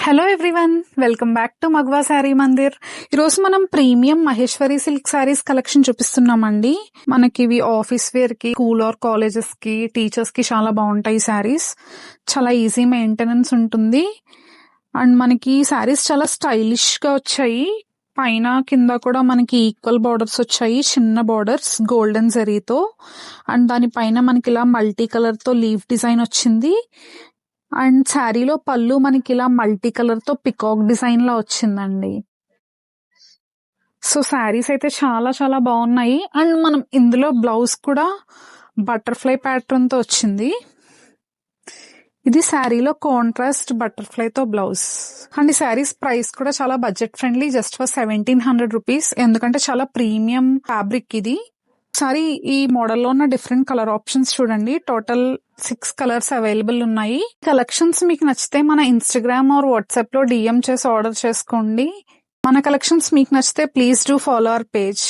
Hello everyone, welcome back to Magwa Saree Mandir. ఈరోజు మనం premium Maheshwari silk sarees collection చూపిస్తున్నామండి. మనకి ఇవి ఆఫీస్ వేర్ కి, స్కూల్ ఆర్ కాలేజెస్ కి, టీచర్స్ కి చాలా బాగుంటాయి. శారీస్ చాలా ఈజీ మెయింటెనెన్స్ ఉంటుంది. అండ్ మనకి శారీస్ చాలా స్టైలిష్ గా వచ్చాయి. పైన కింద కూడా మనకి ఈక్వల్ బార్డర్స్ వచ్చాయి, చిన్న బార్డర్స్ గోల్డెన్ జరీతో. అండ్ దానిపైన మనకి ఇలా మల్టీ కలర్ తో లీవ్ డిజైన్ వచ్చింది. అండ్ శారీలో పళ్ళు మనకి ఇలా మల్టీ కలర్ తో పికాక్ డిజైన్ లా వచ్చిందండి. సో శారీస్ అయితే చాలా చాలా బాగున్నాయి. అండ్ మనం ఇందులో బ్లౌజ్ కూడా బటర్ఫ్లై ప్యాటర్న్ తో వచ్చింది. ఇది శారీలో కాంట్రాస్ట్ బటర్ఫ్లై తో బ్లౌజ్. అండ్ ఈ శారీస్ ప్రైస్ కూడా చాలా budget friendly, just for 1700 rupees. ఎందుకంటే చాలా ప్రీమియం ఫ్యాబ్రిక్ ఇది. సారీ ఈ మోడల్లో ఉన్న డిఫరెంట్ కలర్ ఆప్షన్స్ చూడండి. టోటల్ 6 కలర్స్ అవైలబుల్ ఉన్నాయి. కలెక్షన్స్ మీకు నచ్చితే మన ఇన్స్టాగ్రామ్ ఆర్ వాట్సాప్ లో డిఎం చేసి ఆర్డర్ చేసుకోండి. మన కలెక్షన్స్ మీకు నచ్చితే please do follow our page.